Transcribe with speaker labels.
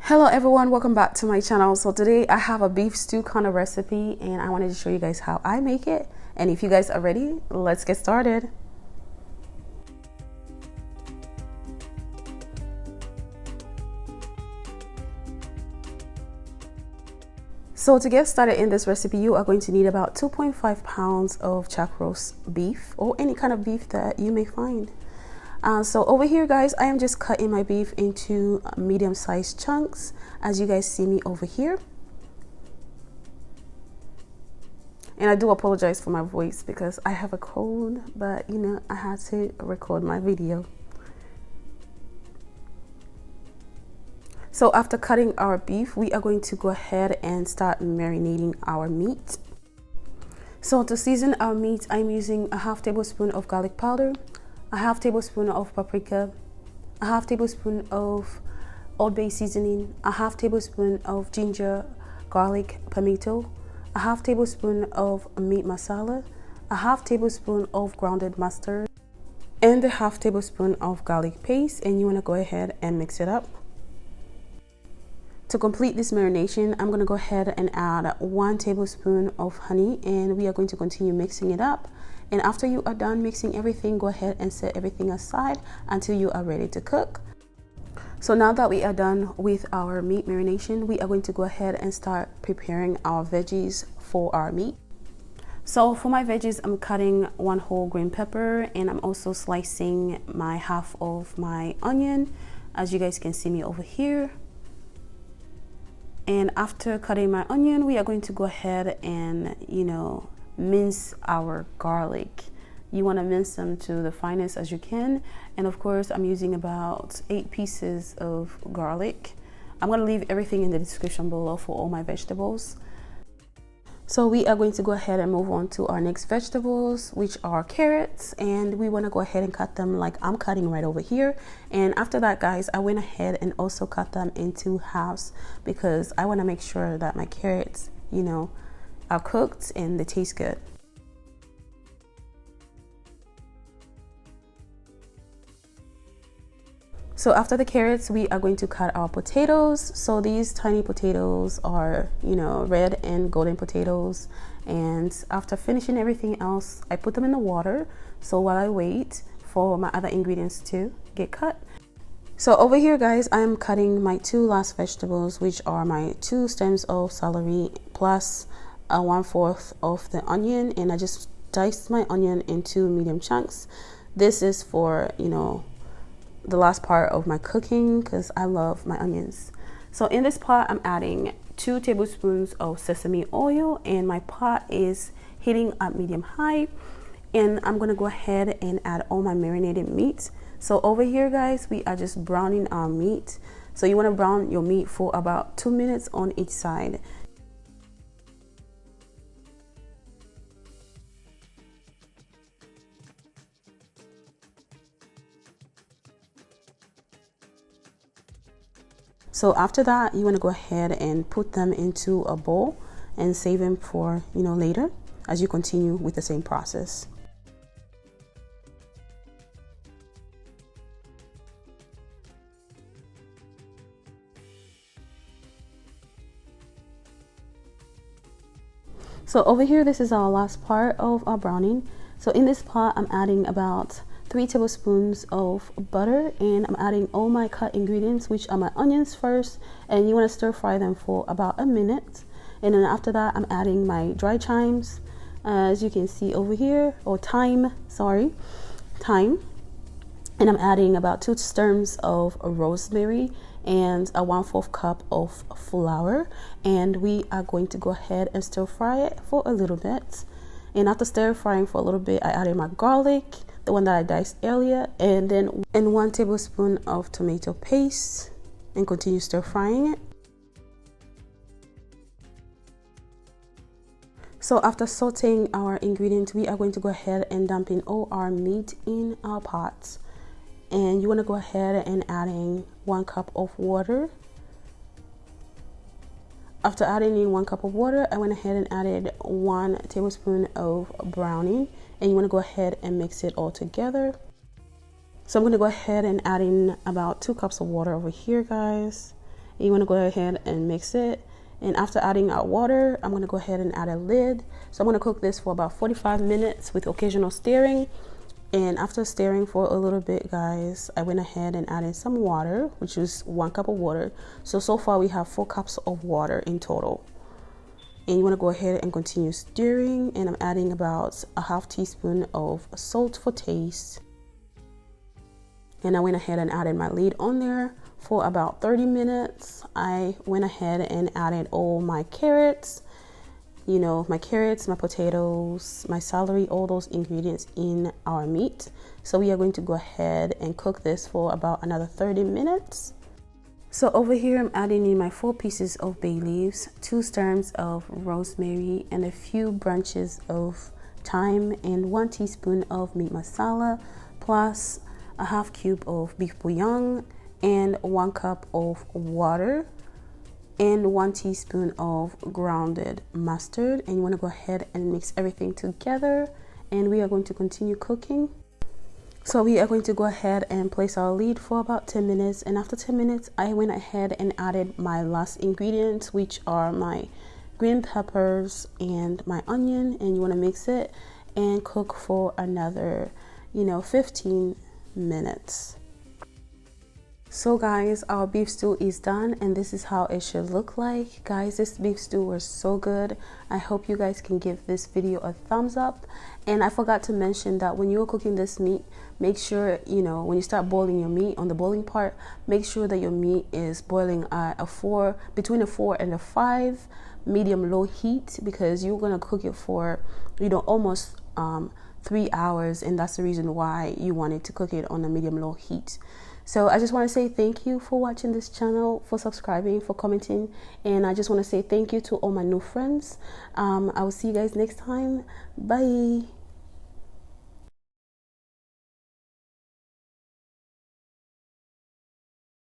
Speaker 1: Hello everyone, welcome back to my channel. So today I have a beef stew kind of recipe and I wanted to show you guys how I make it. And if you guys are ready, let's get started. So to get started in this recipe, you are going to need about 2.5 pounds of chuck roast beef or any kind of beef that you may find. So over here guys, I am just cutting my beef into medium-sized chunks, as you guys see me over here. And I do apologize for my voice because I have a cold, but you know, I had to record my video. So after cutting our beef, we are going to go ahead and start marinating our meat. So to season our meat, I'm using a half tablespoon of garlic powder, a half tablespoon of paprika, a half tablespoon of Old Bay seasoning, a half tablespoon of ginger, garlic, pimento, a half tablespoon of meat masala, a half tablespoon of grounded mustard, and a half tablespoon of garlic paste. And you want to go ahead and mix it up. To complete this marination, I'm going to go ahead and add 1 tablespoon of honey, and we are going to continue mixing it up. And after you are done mixing everything, go ahead and set everything aside until you are ready to cook. So now that we are done with our meat marination, we are going to go ahead and start preparing our veggies for our meat. So for my veggies, I'm cutting 1 whole green pepper, and I'm also slicing my half of my onion, as you guys can see me over here. And after cutting my onion, we are going to go ahead and, mince our garlic. You want to mince them to the finest as you can. And of course, I'm using about 8 pieces of garlic. I'm going to leave everything in the description below for all my vegetables. So we are going to go ahead and move on to our next vegetables, which are carrots, and we want to go ahead and cut them like I'm cutting right over here. And after that guys, I went ahead and also cut them into halves because I want to make sure that my carrots, are cooked and they taste good. So after the carrots, we are going to cut our potatoes. So these tiny potatoes are, red and golden potatoes. And after finishing everything else, I put them in the water. So while I wait for my other ingredients to get cut. So over here guys, I am cutting my 2 last vegetables, which are my 2 stems of celery plus 1/4 of the onion. And I just diced my onion into medium chunks. This is for, the last part of my cooking because I love my onions. So in this pot, I'm adding 2 tablespoons of sesame oil, and my pot is heating up medium high. And I'm gonna go ahead and add all my marinated meat. So over here guys, we are just browning our meat. So you want to brown your meat for about 2 minutes on each side. So after that, you want to go ahead and put them into a bowl and save them for, later as you continue with the same process. So over here, this is our last part of our browning. So in this pot, I'm adding about 3 tablespoons of butter, and I'm adding all my cut ingredients, which are my onions first, and you want to stir fry them for about a minute. And then after that, I'm adding my dry chives, as you can see over here, or thyme. And I'm adding about 2 stems of rosemary and a 1/4 cup of flour, and we are going to go ahead and stir fry it for a little bit. And after stir frying for a little bit, I added my garlic, the one that I diced earlier, and then 1 tablespoon of tomato paste, and continue stir frying it. So after sauteing our ingredients, we are going to go ahead and dump in all our meat in our pots. And you want to go ahead and adding 1 cup of water. After adding in 1 cup of water, I went ahead and added 1 tablespoon of browning, and you want to go ahead and mix it all together. So I'm going to go ahead and add in about 2 cups of water over here, guys. You want to go ahead and mix it. And after adding our water, I'm going to go ahead and add a lid. So I'm going to cook this for about 45 minutes with occasional stirring. And after stirring for a little bit, guys, I went ahead and added some water, which is 1 cup of water. So far we have 4 cups of water in total. And you want to go ahead and continue stirring. And I'm adding about a half teaspoon of salt for taste. And I went ahead and added my lid on there for about 30 minutes. I went ahead and added all my carrots, you know, my carrots, my potatoes, my celery, all those ingredients in our meat. So we are going to go ahead and cook this for about another 30 minutes. So over here, I'm adding in my 4 pieces of bay leaves, 2 stems of rosemary, and a few branches of thyme, and 1 teaspoon of meat masala, plus a half cube of beef bouillon, and 1 cup of water, and 1 teaspoon of grounded mustard. And you want to go ahead and mix everything together, and we are going to continue cooking. So we are going to go ahead and place our lid for about 10 minutes. And after 10 minutes, I went ahead and added my last ingredients, which are my green peppers and my onion. And you want to mix it and cook for another, 15 minutes. So guys, our beef stew is done, and this is how it should look like. Guys, this beef stew was so good. I hope you guys can give this video a thumbs up. And I forgot to mention that when you're cooking this meat, make sure, when you start boiling your meat on the boiling part, make sure that your meat is boiling at between a 4 and a 5 medium low heat, because you're going to cook it for, almost 3 hours, and that's the reason why you wanted to cook it on a medium low heat. So I just want to say thank you for watching this channel, for subscribing, for commenting, and I just want to say thank you to all my new friends. I will see you guys next time. Bye.